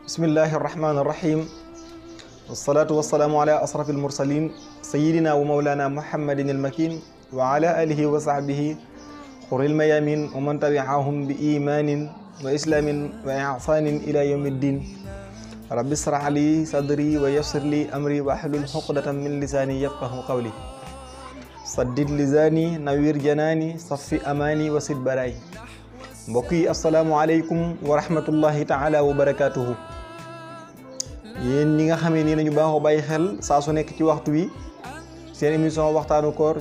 bismillahi irrahmani irrahim wasalaatu wasalaamu ala asraf almursalin sayidina wa maulana muhammadin almakin wa ala alihi wa sahbihi xuril mayamin wa man tabiahum bi imanin wa islaamin wa ihsanin ila yawmi ddin rabbi israh li sadri wa yassir li amri wa ahlul uqdatan min lisani yafqahu qawli saddid lisani nawir janaani safi amaani wa sid baraay. mbokk yi asalaamualeykum wa rahmatullahi taala wa barakatuhu. yéen ñi nga xamee nii nañu baaxoo bàyyi xel saa su nekk ci waxtu wi seen émission waxtaanu koor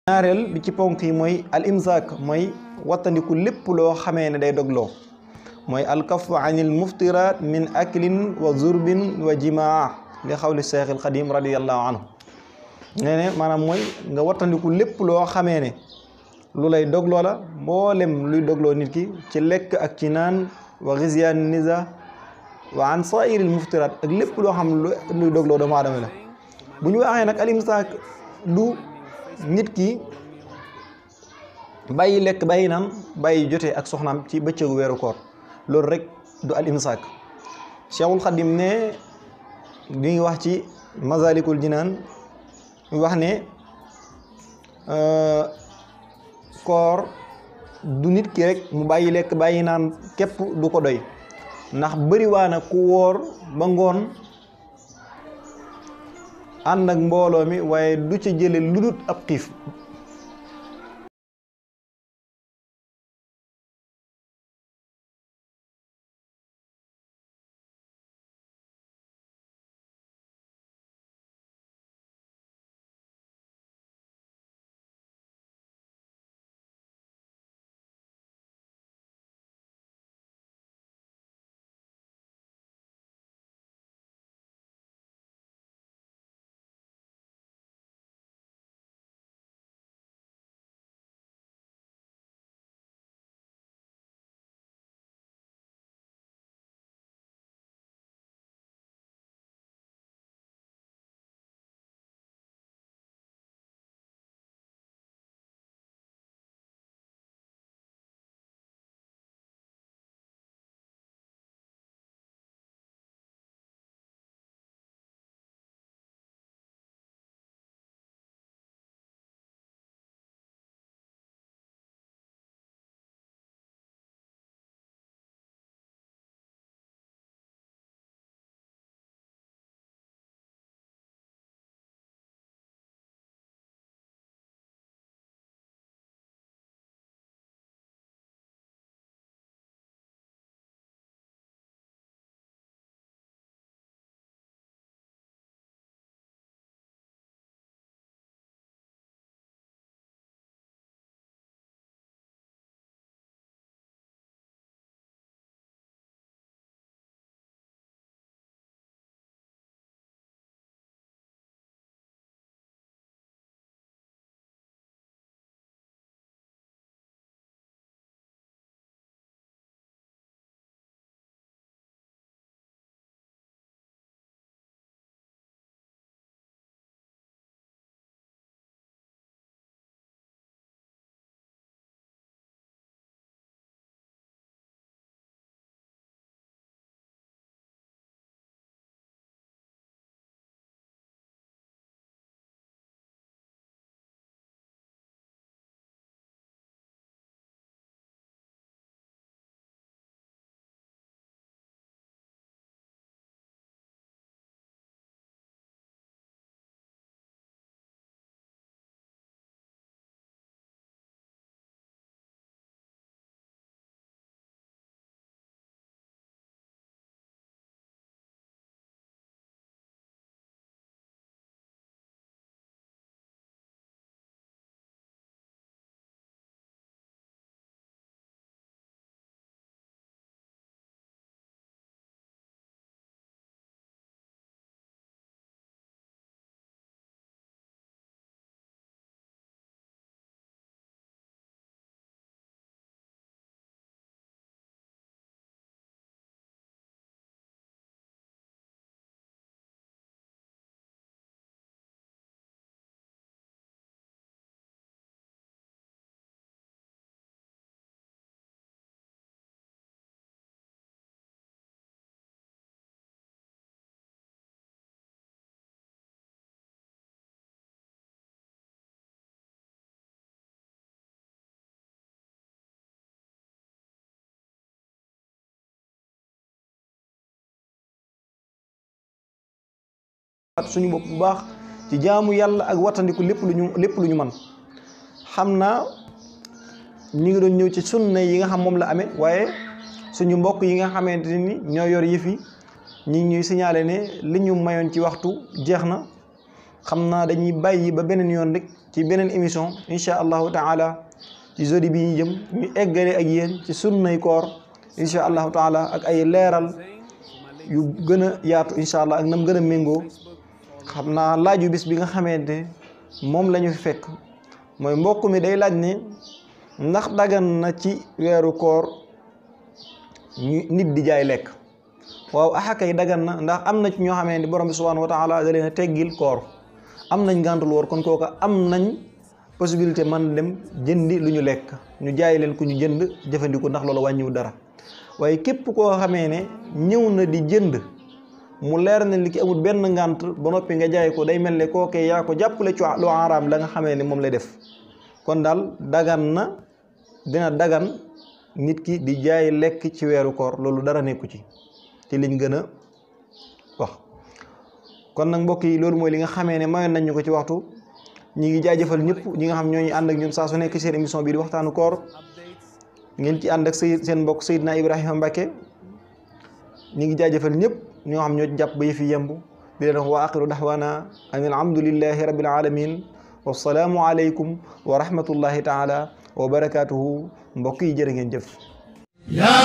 ñaareel bi ci ponk yi mooy al imsaak mooy wattandiku lépp loo xamee ne day dogloo mooy alkafu anil muftirat min aklin wa zurbin wa jimaa li xawli cheikh al xadim radiallahu anhu nee ne maanaam mooy nga wattandiku lépp loo xamee ne lu lay dogloo la mboolem luy dogloo nit ki ci lekk ak ci naan wa xisyaan nisa wa an sairil muftirat ak lépp loo xam luy dogloo doomu aadama la. bu ñu waxee nag al imsaak du nit ki bàyyi lekk bàyyi naan bàyyi jotee ak soxnaam ci bëccëgu weeru koor loolu rek du al imsaak. Cheikhul Xadim ne di ngi wax ci Masalikul Jinaan wax ne koor du nit ki rek mu bàyyi lekk bàyyi naan képp du ko doy ndax bëri waa na ku wóor ba ngoon ànd ak mbooloo mi waaye du ca jële lu dul ab xiif. suñu bopp bu baax ci jaamu yàlla ak wattandiku lépp lu ñu man xam naa ñu ngi doon ñëw ci sunna yi nga xam moom la amee waaye suñu mbokk yi nga xamante ni ñoo yor yëf yi ñi ñuy signalé ne li ñu mayoon ci waxtu jeex na xam naa dañuy bàyyi ba beneen yoon rek ci beneen émission incha allahu taala ci jeudi bi ñu jëm ñu eggale ak yéen ci sunnay koor incha allahu taala ak ay leeral yu gën a yaatu incha allah ak nam gën a méngoo xam naa laaju bis bi nga xamante moom la ñu fi fekk mooy mbokk mi day laaj ne ndax dagan na ci weeru koor nit di jaay lekk. waaw axakay dagan na ndax am na ci ñoo xamee ni borom bi subhanahu wa taala da leen a teggil koor am nañ gàntul woor kon kooka am nañ possibilité man dem jëndi lu ñu lekk ñu jaay leen ku ñu jënd jëfandikoo ndax loolu wàññiwu dara waaye képp koo xamee ne ñëw na di jënd mu leer na li ki amul benn ngànt ba noppi nga jaay ko day mel ne kookee yaa ko jàppale ci lu araam la nga xamee ne moom lay def kon daal dagan na dina dagan nit ki di jaay lekk ci weeru koor loolu dara nekku ci liñ gën a wax kon nag mbokk yi loolu mooy li nga xamee ne mayoon nañ ñu ko ci waxtu. ñi ngi jaajëfal ñëpp ñi nga xam ñoo ñu ànd ak ñun saa su nekk seen émission bii di waxtaanu koor ngeen ci ànd ak seen mbokk Seydina Ibrahima Mbacke ñi ngi jaajëfal ñëpp ñoo xam ñoo ci jàpp ba yëfi yemb di leen wax wa axiru daxwaana an alhamdulillahi rabbil alamin wassalaamu aleykum wa rahmatullahi taala wa barakatuhu mbokk yi jërë ngeen jëf yaa